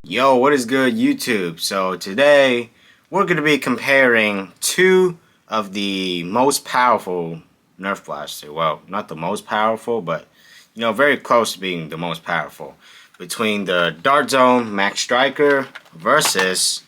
Yo, what is good, YouTube? So today we're going to be comparing two of the most powerful Nerf blaster. Well, not the most powerful, but very close to being the most powerful. Between the Dart Zone Max Stryker versus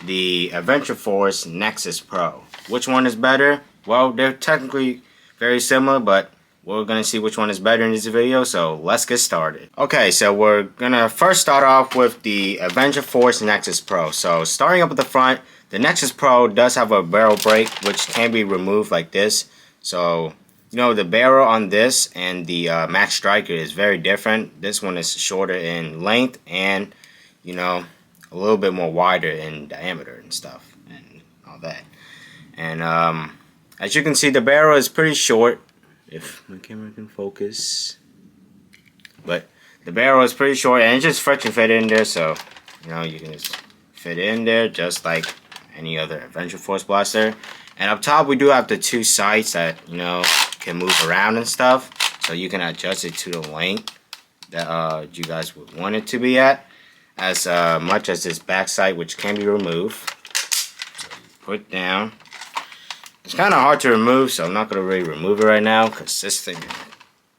the Adventure Force Nexus Pro. Which one is better? Well, they're technically very similar, but we're going to see which one is better in this video, so let's get started. Okay, so we're going to first start off with the Adventure Force Nexus Pro. So starting up at the front, the Nexus Pro does have a barrel brake, which can be removed like this. So, the barrel on this and the Max Stryker is very different. This one is shorter in length and, a little bit more wider in diameter and stuff and all that. And as you can see, the barrel is pretty short. If my camera can focus, but the barrel is pretty short and it just friction fit in there, so you can just fit in there just like any other Adventure Force blaster. And up top we do have the two sights that can move around and stuff, so you can adjust it to the length that you guys would want it to be at, as much as this back sight, which can be removed. Put down. It's kind of hard to remove, so I'm not going to really remove it right now because this thing can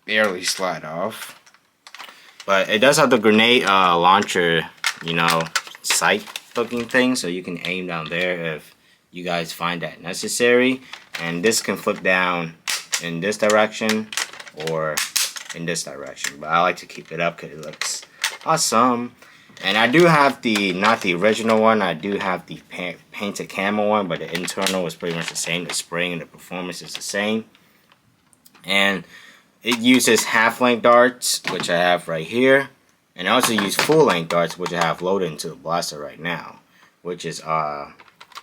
barely slide off. But it does have the grenade launcher, sight looking thing, so you can aim down there if you guys find that necessary. And this can flip down in this direction or in this direction, but I like to keep it up because it looks awesome. And I do have not the original one, I do have the painted camo one, but the internal is pretty much the same. The spring and the performance is the same. And it uses half-length darts, which I have right here. And I also use full-length darts, which I have loaded into the blaster right now, which is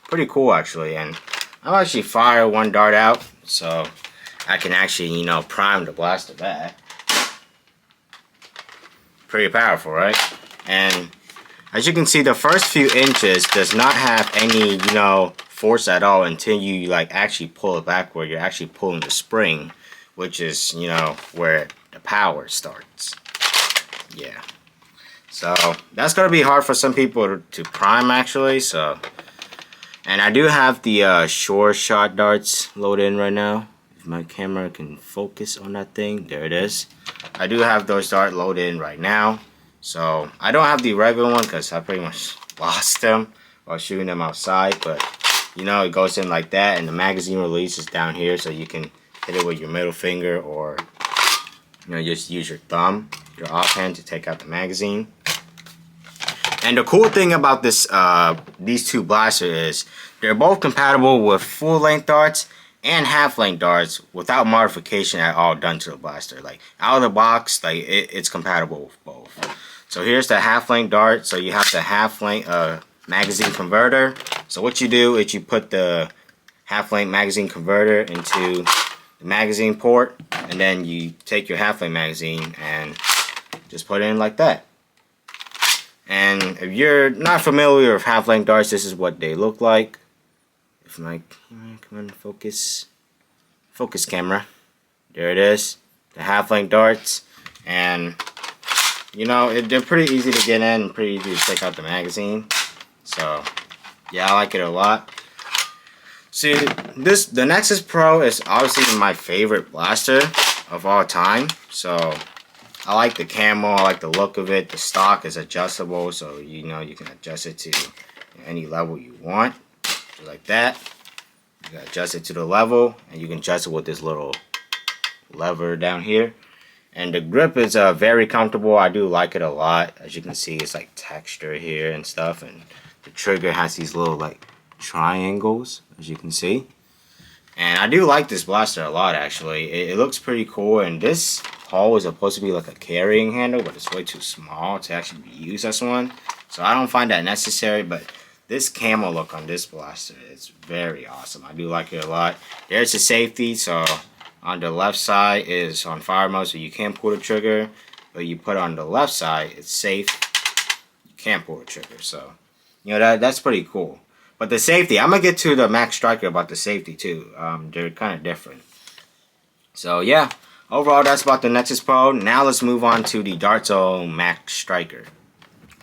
pretty cool actually. And I'll actually fire one dart out, so I can actually, prime the blaster back. Pretty powerful, right? And as you can see, the first few inches does not have any, force at all until you actually pull it back, where you're actually pulling the spring, which is, where the power starts. Yeah. So that's gonna be hard for some people to prime actually. So, and I do have the Sure Shot darts loaded in right now. If my camera can focus on that thing, there it is. I do have those darts loaded in right now. So I don't have the regular one because I pretty much lost them while shooting them outside, but it goes in like that, and the magazine release is down here, so you can hit it with your middle finger or just use your thumb, your offhand, to take out the magazine. And the cool thing about this these two blasters is they're both compatible with full-length darts and half-length darts without modification at all done to the blaster. Like out of the box, it's compatible with both. So here's the half-length dart. So you have the half-length magazine converter. So what you do is you put the half-length magazine converter into the magazine port, and then you take your half-length magazine and just put it in like that. And if you're not familiar with half-length darts, this is what they look like. If my camera, come on, focus camera. There it is, the half-length darts. And they're pretty easy to get in and pretty easy to take out the magazine. So yeah, I like it a lot. See, the Nexus Pro is obviously my favorite blaster of all time. So I like the camo, I like the look of it. The stock is adjustable, so you can adjust it to any level you want, like that. You can adjust it to the level, and you can adjust it with this little lever down here. And the grip is very comfortable. I do like it a lot. As you can see, it's like texture here and stuff, and the trigger has these little triangles, as you can see. And I do like this blaster a lot actually. It looks pretty cool, and this hole is supposed to be like a carrying handle, but it's way too small to actually be used as one. So I don't find that necessary, but this camo look on this blaster is very awesome. I do like it a lot. There's a safety, so on the left side is on fire mode, so you can pull the trigger, but you put it on the left side, it's safe. You can't pull the trigger, so that's pretty cool. But the safety, I'm gonna get to the Max Stryker about the safety too. They're kind of different. So yeah, overall that's about the Nexus Pro. Now let's move on to the Dart Zone Max Stryker.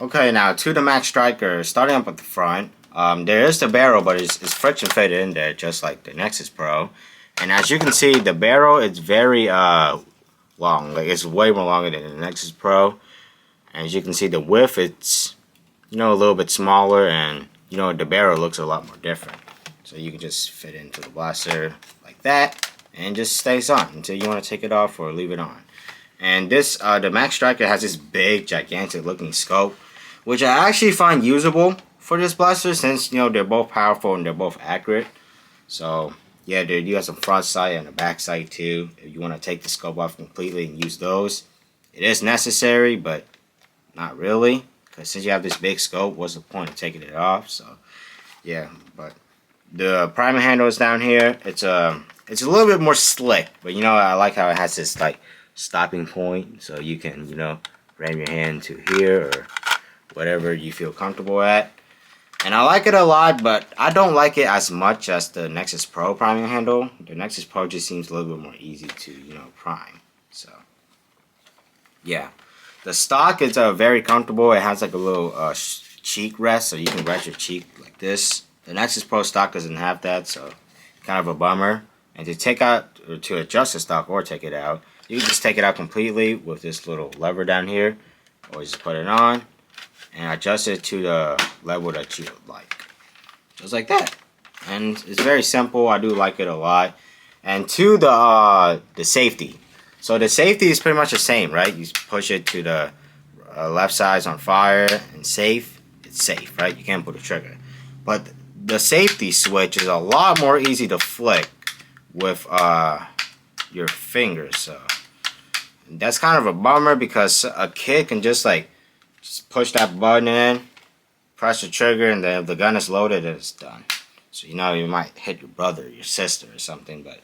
Okay, now to the Max Stryker, starting up at the front. There is the barrel, but it's friction fitted in there, just like the Nexus Pro. And as you can see, the barrel is very long. Like, it's way more longer than the Nexus Pro. And as you can see, the width, it's, you know, a little bit smaller, and, you know, the barrel looks a lot more different. So you can just fit into the blaster like that, and just stays on until you want to take it off or leave it on. And this, the Max Stryker has this big, gigantic looking scope, which I actually find usable for this blaster, since, you know, they're both powerful and they're both accurate. So yeah, there you have some front sight and a back sight too. If you want to take the scope off completely and use those, it is necessary, but not really, because since you have this big scope, what's the point of taking it off? So yeah, but the primer handle is down here. It's a little bit more slick, but, you know, I like how it has this like stopping point, so you can, you know, ram your hand to here or whatever you feel comfortable at. And I like it a lot, but I don't like it as much as the Nexus Pro priming handle. The Nexus Pro just seems a little bit more easy to, you know, prime. So yeah, the stock is very comfortable. It has like a little cheek rest, so you can rest your cheek like this. The Nexus Pro stock doesn't have that, so kind of a bummer. And to take out, or to adjust the stock or take it out, you can just take it out completely with this little lever down here, or just put it on and adjust it to the level that you would like, just like that. And it's very simple. I do like it a lot. And to the safety, so the safety is pretty much the same, right? You push it to the left side's on fire and safe. It's safe, right? You can't pull the trigger, but the safety switch is a lot more easy to flick with your fingers. So that's kind of a bummer, because a kid can just push that button in, press the trigger, and then if the gun is loaded, it's done. So, you know, you might hit your brother or your sister or something. But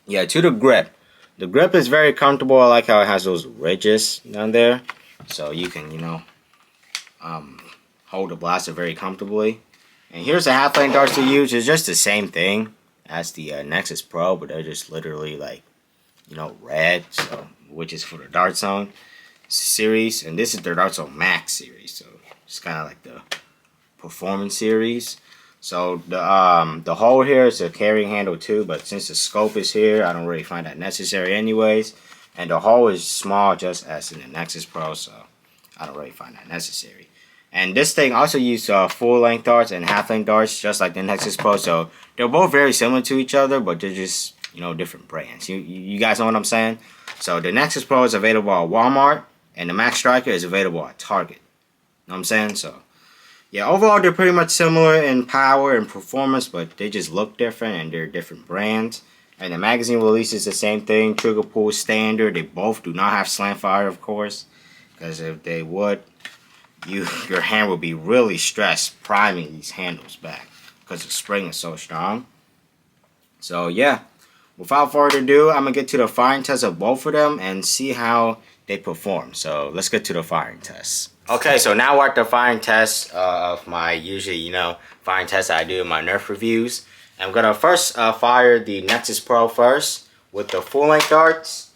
yeah, to the grip. The grip is very comfortable. I like how it has those ridges down there, so you can, you know, hold the blaster very comfortably. And here's the half-length darts to use. It's just the same thing as the Nexus Pro, but they're just literally like, you know, red, so, which is for the Dart Zone series, and this is the Dart Zone Max series, so it's kind of like the performance series. So the hole here is a carrying handle too, but since the scope is here, I don't really find that necessary anyways. And the hole is small, just as in the Nexus Pro, so I don't really find that necessary. And this thing also uses full-length darts and half-length darts, just like the Nexus Pro. So they're both very similar to each other, but they're just, you know, different brands. You guys know what I'm saying? So the Nexus Pro is available at Walmart, and the Max Stryker is available at Target. Know what I'm saying? So yeah, overall they're pretty much similar in power and performance, but they just look different, and they're different brands. And the magazine release is the same thing. Trigger pull standard. They both do not have slant fire, of course, because if they would, your hand would be really stressed priming these handles back, because the spring is so strong. So yeah, without further ado, I'm gonna get to the firing test of both of them and see how they perform. So let's get to the firing test. Okay, so now we're at the firing test of my usually, you know, firing test I do in my Nerf reviews. I'm gonna first fire the Nexus Pro first with the full-length darts,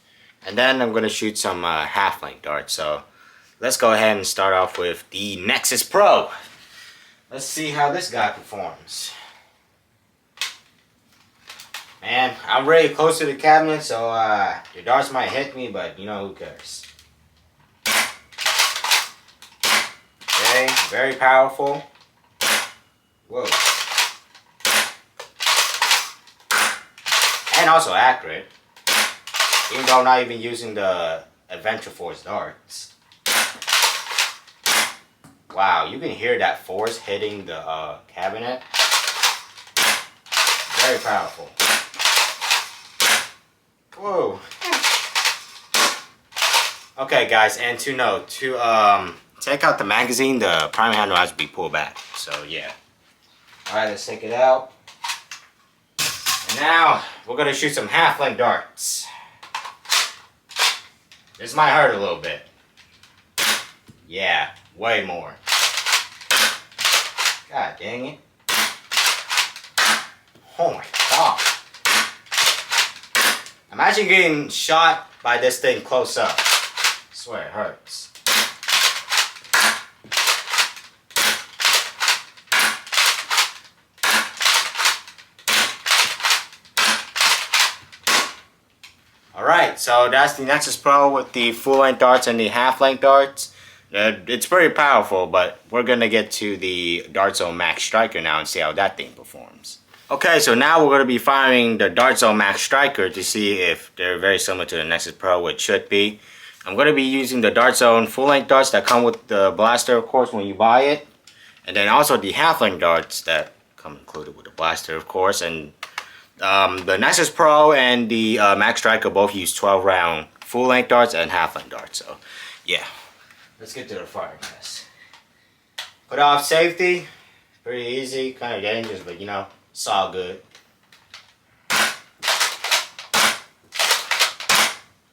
and then I'm gonna shoot some half-length darts. So let's go ahead and start off with the Nexus Pro. Let's see how this guy performs. Man, I'm really close to the cabinet, so the darts might hit me, but you know, who cares. Okay, very powerful. Whoa. And also accurate, even though I'm not even using the Adventure Force darts. Wow, you can hear that force hitting the cabinet. Very powerful. Whoa. Okay, guys, and to note, to take out the magazine, the priming handle has to be pulled back. So yeah. Alright, let's take it out. And now we're gonna shoot some half-length darts. This might hurt a little bit. Yeah, way more. God dang it. Oh my god. Imagine getting shot by this thing close up. I swear it hurts. Alright, so that's the Nexus Pro with the full-length darts and the half-length darts. It's pretty powerful, but we're going to get to the Dart Zone Max Stryker now and see how that thing performs. Okay, so now we're going to be firing the Dart Zone Max Stryker to see if they're very similar to the Nexus Pro, which should be. I'm going to be using the Dart Zone full-length darts that come with the blaster, of course, when you buy it. And then also the half-length darts that come included with the blaster, of course. And the Nexus Pro and the Max Stryker both use 12-round full-length darts and half-length darts. So, yeah. Let's get to the fire test. Put off safety. Pretty easy. Kind of dangerous, but you know, it's all good.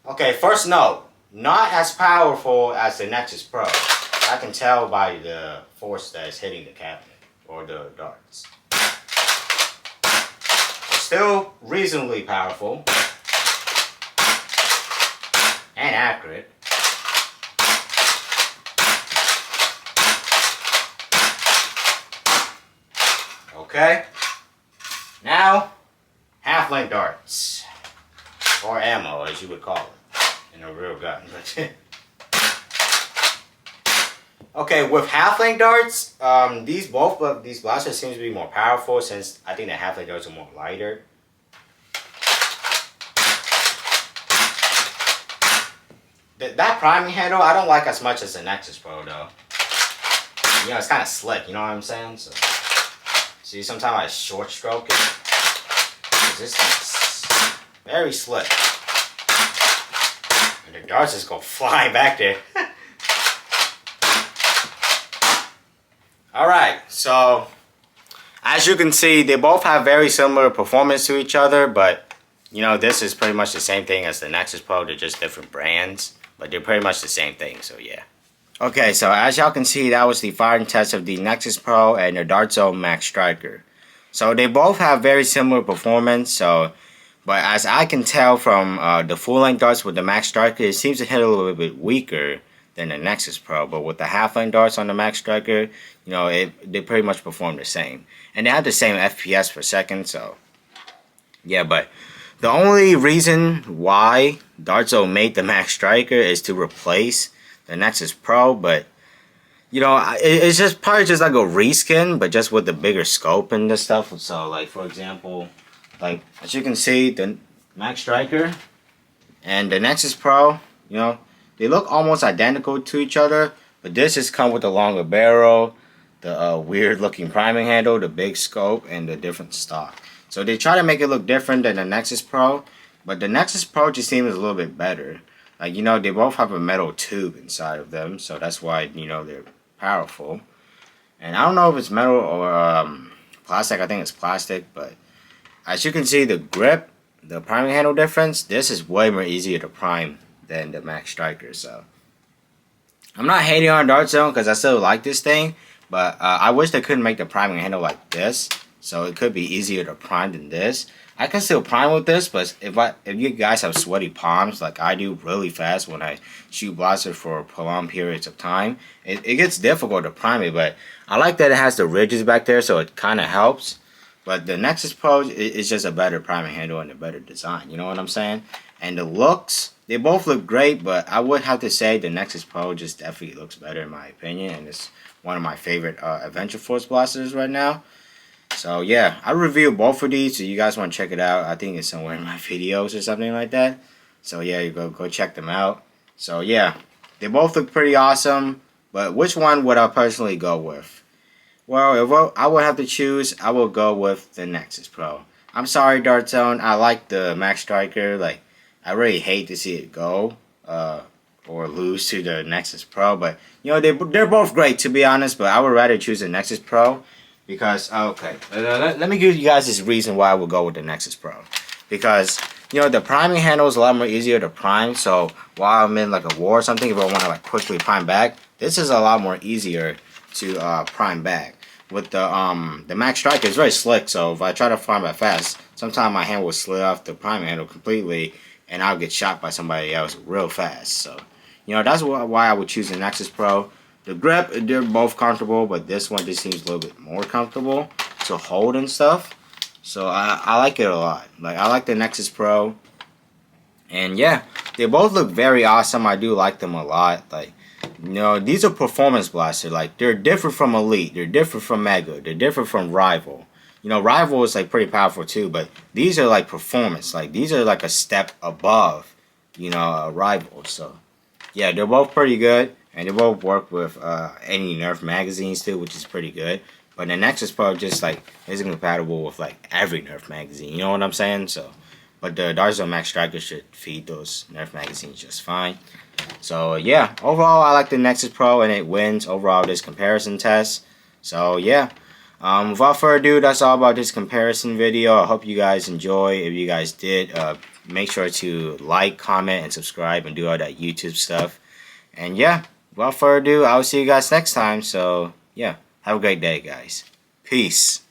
Okay, first note. Not as powerful as the Nexus Pro. I can tell by the force that is hitting the cabinet or the darts. It's still reasonably powerful and accurate. Okay, now half-length darts, or ammo as you would call it in a real gun. Okay, with half-length darts, both of these blasters seems to be more powerful since I think the half-length darts are more lighter. That priming handle I don't like as much as the Nexus Pro though. You know, it's kind of slick, you know what I'm saying? So. See, sometimes I short stroke it. This thing's very slick. And the darts just go flying back there. Alright, so as you can see, they both have very similar performance to each other, but you know, this is pretty much the same thing as the Nexus Pro. They're just different brands, but they're pretty much the same thing, so yeah. Okay, so as y'all can see, that was the firing test of the Nexus Pro and the Dart Zone Max Stryker. So they both have very similar performance, but as I can tell from the full-length darts with the Max Stryker, it seems to hit a little bit weaker than the Nexus Pro. But with the half-length darts on the Max Stryker, you know, they pretty much perform the same. And they have the same FPS per second, so yeah, but the only reason why Dart Zone made the Max Stryker is to replace the Nexus Pro, but you know, it's just probably just like a reskin, but just with the bigger scope and this stuff. So like, for example, like as you can see, the Max Stryker and the Nexus Pro, you know, they look almost identical to each other, but this just come with the longer barrel, the weird looking priming handle, the big scope, and the different stock. So they try to make it look different than the Nexus Pro, but the Nexus Pro just seems a little bit better. Like, you know, they both have a metal tube inside of them, so that's why, you know, they're powerful. And I don't know if it's metal or plastic. I think it's plastic, but as you can see, the grip, the priming handle difference, this is way more easier to prime than the Max Stryker. So I'm not hating on Dart Zone because I still like this thing, but I wish they couldn't make the priming handle like this, so it could be easier to prime than this. I can still prime with this, but if you guys have sweaty palms like I do really fast when I shoot blaster for prolonged periods of time, it gets difficult to prime it, but I like that it has the ridges back there, so it kind of helps. But the Nexus Pro is just a better priming handle and a better design, you know what I'm saying? And the looks, they both look great, but I would have to say the Nexus Pro just definitely looks better in my opinion, and it's one of my favorite Adventure Force blasters right now. So yeah, I reviewed both of these, so you guys want to check it out. I think it's somewhere in my videos or something like that. So yeah, you go check them out. So yeah, they both look pretty awesome, but which one would I personally go with? Well, if I would have to choose, I will go with the Nexus Pro. I'm sorry, Dart Zone. I like the Max Stryker. Like, I really hate to see it go or lose to the Nexus Pro, but you know, they're both great to be honest. But I would rather choose the Nexus Pro. Because, okay, let me give you guys this reason why I would go with the Nexus Pro. Because, you know, the priming handle is a lot more easier to prime. So, while I'm in like a war or something, if I want to like quickly prime back, this is a lot more easier to prime back. With the Max Stryker, it's very slick. So, if I try to prime back fast, sometimes my hand will slip off the priming handle completely. And I'll get shot by somebody else real fast. So, you know, that's why I would choose the Nexus Pro. The grip, they're both comfortable, but this one just seems a little bit more comfortable to hold and stuff. So I like it a lot. Like, I like the Nexus Pro. And yeah, they both look very awesome. I do like them a lot. Like, you know, these are performance blasters. Like, they're different from Elite. They're different from Mega. They're different from Rival. You know, Rival is like pretty powerful too, but these are like performance. Like, these are like a step above, you know, Rival. So yeah, they're both pretty good, and they both work with any Nerf magazines too, which is pretty good. But the Nexus Pro just like isn't compatible with like every Nerf magazine. You know what I'm saying? So, but the Darzo Max Stryker should feed those Nerf magazines just fine. So yeah, overall I like the Nexus Pro, and it wins overall this comparison test. So yeah, without further ado, that's all about this comparison video. I hope you guys enjoy. If you guys did, make sure to like, comment, and subscribe, and do all that YouTube stuff. And yeah, without further ado, I'll see you guys next time. So yeah, have a great day, guys. Peace.